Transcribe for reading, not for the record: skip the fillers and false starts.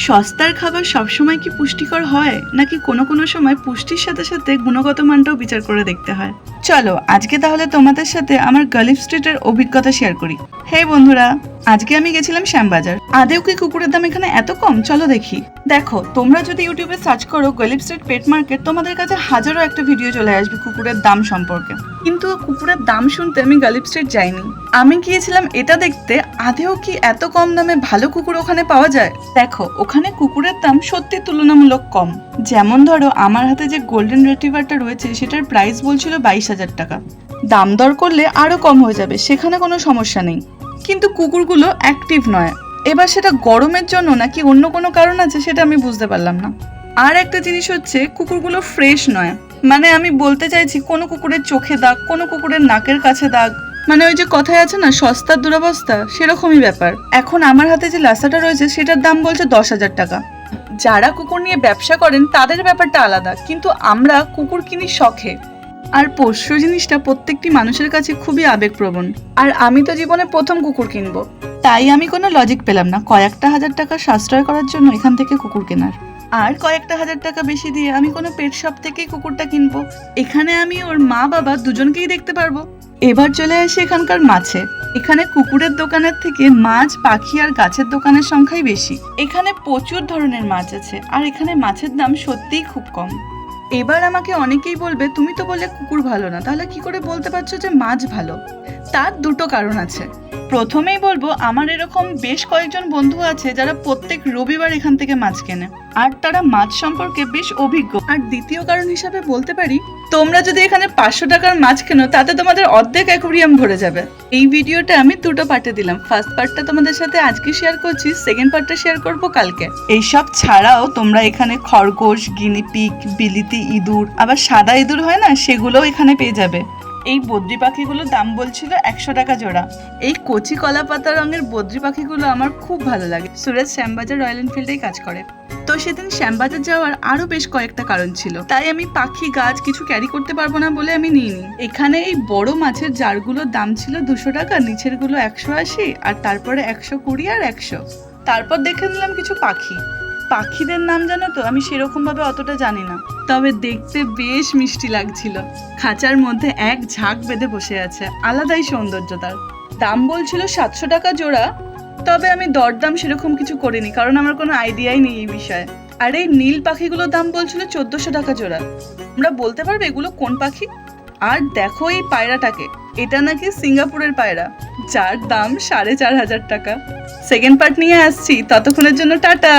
সস্তার খাবার সবসময় কি পুষ্টিকর হয়, নাকি কোনো কোনো সময় পুষ্টির সাথে সাথে গুণগত মানটাও বিচার করে দেখতে হয়? চলো আজকে তাহলে তোমাদের সাথে আমার গালিফ স্ট্রিটের অভিজ্ঞতা শেয়ার করি। হে বন্ধুরা, আজকে আমি গেছিলাম শ্যামবাজার। আদেও কি কুকুরের দাম এখানে এত কম? চলো দেখি। দেখো, তোমরা যদি ইউটিউবে সার্চ করো গালিফ স্ট্রিট পেট মার্কেট, তোমাদের কাছে হাজারো একটা ভিডিও চলে আসবে কুকুরের দাম সম্পর্কে। কিন্তু কুকুরের দাম শুনতে আমি গালিফ স্ট্রিট যাইনি। আমি গিয়েছিলাম এটা দেখতে আদেও কি এত কম দামে ভালো কুকুর ওখানে পাওয়া যায়। দেখো, ওখানে কুকুরের দাম সত্যি তুলনামূলক কম। যেমন ধরো, আমার হাতে যে গোল্ডেন রিট্রিভারটা রয়েছে সেটার প্রাইস বলছিল 22,000 টাকা। দাম দর করলে আরো কম হয়ে যাবে, সেখানে কোনো সমস্যা নেই। কিন্তু কুকুরগুলো অ্যাক্টিভ নয়। এবার সেটা গরমের জন্য নাকি অন্য কোনো কারণ আছে সেটা আমি বুঝতে পারলাম না। আর একটা জিনিস হচ্ছে, কুকুরগুলো ফ্রেশ নয়। মানে আমি বলতে চাইছি, কোনো কুকুরের চোখে দাগ, কোনো কুকুরের নাকের কাছে দাগ। মানে ওই যে কথায় আছে না, সস্তার দুরবস্থা, সেরকমই ব্যাপার। এখন আমার হাতে যে লাসাটা রয়েছে সেটার দাম বলছে 10,000 টাকা। যারা কুকুর নিয়ে ব্যবসা করেন তাদের ব্যাপারটা আলাদা, কিন্তু আমরা কুকুর কিনি শখে। আর পোষ্য জিনিসটা প্রত্যেকটি মানুষের কাছে খুবই আবেগপ্রবণ। আর আমি তো জীবনে প্রথম কুকুর কিনবো, তাই আমি কোনো লজিক পেলাম না কয়েকটা হাজার টাকা সাশ্রয় করার জন্য এখান থেকে কুকুর কেনার। আর কয়েকটা হাজার টাকা বেশি দিয়ে আমি কোনো পেট শপ থেকেই কুকুরটা কিনবো। এখানে আমি ওর মা বাবা দুজনকেই দেখতে পারবো। এবার চলে আসি এখানকার মাছে। এখানে কুকুরের দোকানের থেকে মাছ, পাখি আর গাছের দোকানের সংখ্যাই বেশি। এখানে প্রচুর ধরনের মাছ আছে, আর এখানে মাছের দাম সত্যিই খুব কম। এবার আমাকে অনেকেই বলবে, তুমি তো বললে কুকুর ভালো না, তাহলে কি করে বলতে পারছো যে মাছ ভালো? তার দুটো কারণ আছে। প্রথমেই বলবো, আমার এরকম বেশ কয়েকজন বন্ধু আছে যারা প্রত্যেক রবিবার এখান থেকে মাছ কেনে, আর তারা মাছ সম্পর্কে বেশ অভিজ্ঞ। আর দ্বিতীয় কারণ হিসাবে বলতে পারি, তোমরা যদি এখানে 500 টাকার মাছ কেনো তাতে তোমাদের অর্ধেক অ্যাকোয়ারিয়াম ভরে যাবে। এই ভিডিওটা আমি দুটো পার্টে দিলাম। ফার্স্ট পার্টটা তোমাদের সাথে আজকে শেয়ার করছি, সেকেন্ড পার্টটা শেয়ার করবো কালকে। এইসব ছাড়াও তোমরা এখানে খরগোশ, গিনিপিগ, বিলিতি ইঁদুর, আবার সাদা ইঁদুর হয় না, সেগুলোও এখানে পেয়ে যাবে। এই বদ্রি পাখিগুলোর দাম বলছিল 100 টাকা জোড়া। এই কচি কলা পাতা রঙের বদ্রি পাখিগুলো আমার খুব ভালো লাগে। সুরজ শ্যামবাজার রয়্যাল এনফিল্ডেই কাজ করে। তো সেদিন শ্যামবাজার যাওয়ার আরো বেশ কয়েকটা কারণ ছিল, তাই আমি পাখি গাছ কিছু ক্যারি করতে পারবো না বলে আমি নিইনি। এখানে এই বড় মাছের জারগুলোর দাম ছিল 200 টাকা, নিচের গুলো 180, আর তারপরে 120 আর 100। তারপর দেখে নিলাম কিছু পাখি। পাখিদের নাম জানো তো, আমি সেরকম ভাবে অতটা জানি না, তবে দেখতে বেশ মিষ্টি লাগছিল। খাঁচার মধ্যে এক ঝাঁক বেঁধে বসে আছে, আলাদাই সৌন্দর্য তার। দাম বলছিল 700 টাকা জোড়া, তবে আমি দরদাম সেরকম কিছু করিনি, কারণ আমার কোনো আইডিয়াই নেই এই বিষয়ে। আর এই নীল পাখিগুলোর দাম বলছিল 1400 টাকা জোড়া। তোমরা বলতে পারবে এগুলো কোন পাখি? আর দেখো এই পায়রাটাকে, এটা নাকি সিঙ্গাপুরের পায়রা, যার দাম 4,500 টাকা। সেকেন্ড পার্ট নিয়ে আসছি, ততক্ষণের জন্য টাটা।